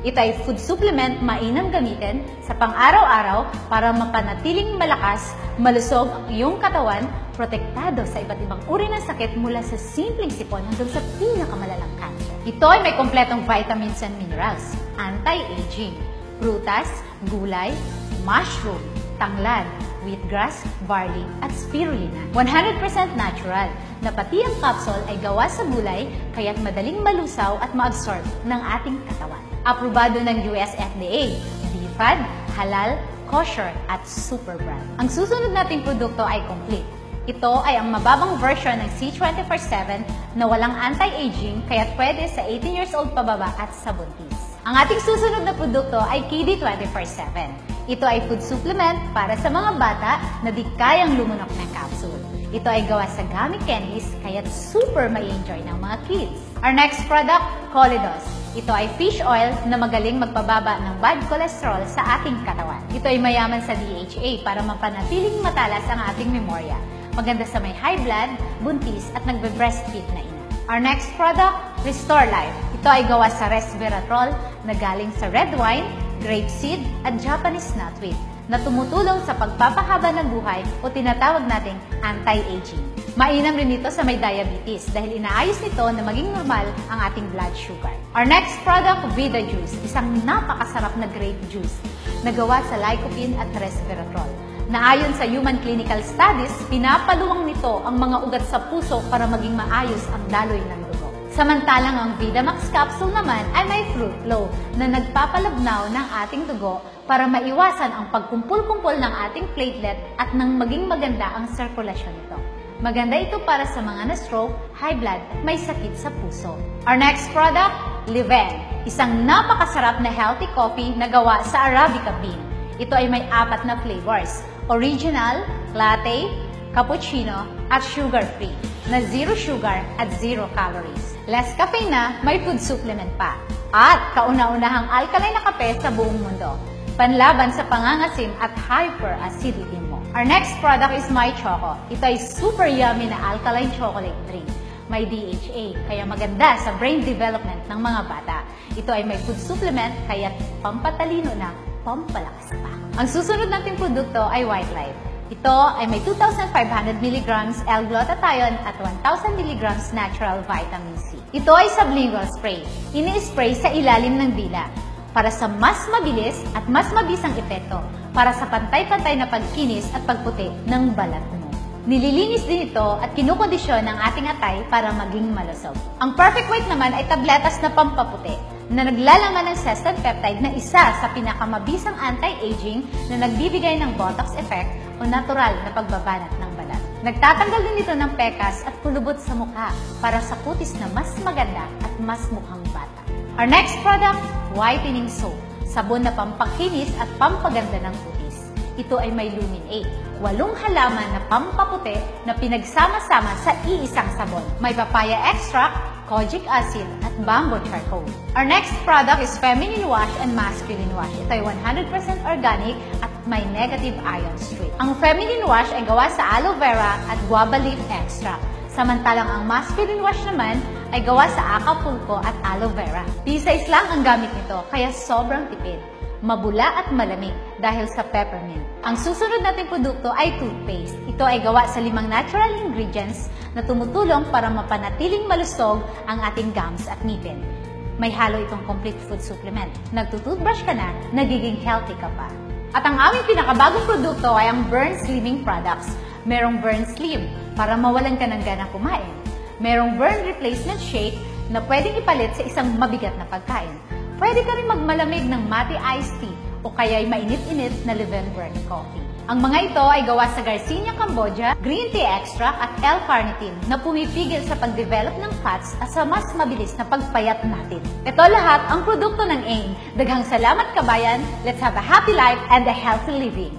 Ito ay food supplement mainam gamitin sa pang-araw-araw para mapanatiling malakas, malusog ang iyong katawan, protektado sa iba't ibang uri ng sakit mula sa simpleng sipon hanggang sa pinakamalalang cancer. Ito ay may kompletong vitamins and minerals, anti-aging, prutas, gulay, mushroom, tanglad, wheatgrass, barley, at spirulina. 100% natural, na pati ang capsule ay gawa sa gulay kaya't madaling malusaw at ma-absorb ng ating katawan. Aprobado ng US FDA, BFAD, halal, kosher, at super brand. Ang susunod nating produkto ay complete. Ito ay ang mababang version ng C24/7 na walang anti-aging kaya't pwede sa 18 years old pababa at sa buntis. Ang ating susunod na produkto ay KD 24/7. Ito ay food supplement para sa mga bata na di kayang lumunok ng capsule. Ito ay gawa sa gummy candies kaya't super mai-enjoy ng mga kids. Our next product, Colidos. Ito ay fish oil na magaling magpababa ng bad cholesterol sa ating katawan. Ito ay mayaman sa DHA para mapanatiling matalas ang ating memorya. Maganda sa may high blood, buntis at nagbe-breastfeed na ina. Our next product, Restore Life. Ito ay gawa sa resveratrol na galing sa red wine, grapeseed at Japanese nutweed na tumutulong sa pagpapahaba ng buhay o tinatawag nating anti-aging. Mainam rin ito sa may diabetes dahil inaayos nito na maging normal ang ating blood sugar. Our next product, Vida Juice, isang napakasarap na grape juice na gawa sa lycopene at resveratrol. Na ayon sa human clinical studies, pinapaluwang nito ang mga ugat sa puso para maging maayos ang daloy ng dugo. Samantalang ang Vidamax capsule naman ay may fruit flow na nagpapalabnaw ng ating dugo para maiwasan ang pagkumpul-kumpul ng ating platelet at nang maging maganda ang sirkulasyon nito. Maganda ito para sa mga na-stroke, high blood at may sakit sa puso. Our next product, Liven. Isang napakasarap na healthy coffee na gawa sa Arabica bean. Ito ay may 4 na flavors, original, latte, cappuccino, at sugar-free, na 0 sugar at 0 calories. Less caffeine na, may food supplement pa. At kauna-unahang alkaline na kape sa buong mundo. Panlaban sa pangangasim at hyperacidity mo. Our next product is My Choco. Ito ay super yummy na alkaline chocolate drink. May DHA, kaya maganda sa brain development ng mga bata. Ito ay may food supplement, kaya pampatalino na, pampalakas pa. Ang susunod nating produkto ay White Light. Ito ay may 2,500 mg L-glutathione at 1,000 mg natural vitamin C. Ito ay sublingual spray. Ini-spray sa ilalim ng dila para sa mas mabilis at mas mabisang epekto para sa pantay-pantay na pagkinis at pagputi ng balat mo. Nililinis din ito at kinukondisyon ng ating atay para maging malusog. Ang Perfect White naman ay tabletas na pampaputi na naglalaman ng sestan peptide na isa sa pinakamabisang anti-aging na nagbibigay ng Botox effect o natural na pagbabanat ng balat. Nagtatanggal din ito ng pekas at kulubot sa mukha para sa kutis na mas maganda at mas mukhang bata. Our next product, Whitening Soap. Sabon na pampakinis at pampaganda ng kutis. Ito ay may Lumin 8, 8 halaman na pampaputi na pinagsama-sama sa iisang sabon. May papaya extract, kojic acid, at bamboo charcoal. Our next product is Feminine Wash and Masculine Wash. Ito ay 100% organic at may negative ion streak. Ang Feminine Wash ay gawa sa aloe vera at guava leaf extract. Samantalang ang Masculine Wash naman ay gawa sa Acapulco at aloe vera. P-size lang ang gamit nito, kaya sobrang tipid. Mabula at malamig dahil sa peppermint. Ang susunod nating produkto ay toothpaste. Ito ay gawa sa 5 natural ingredients na tumutulong para mapanatiling malusog ang ating gums at ngipin. May halo itong complete food supplement. Nagtutoothbrush ka na, nagiging healthy ka pa. At ang aming pinakabagong produkto ay ang Burn Slimming Products. Merong Burn Slim para mawalan ka ng gana kumain. Merong Burn Replacement Shake na pwedeng ipalit sa isang mabigat na pagkain. Pwede ka rin magmalamig ng Mate Iced Tea o kaya'y mainit-init na Liven Burn Coffee. Ang mga ito ay gawa sa Garcinia Cambogia, green tea extract at L-carnitine na pumipigil sa pag-develop ng fats at sa mas mabilis na pagpayat natin. Ito lahat ang produkto ng AIM. Daghang salamat kabayan, let's have a happy life and a healthy living.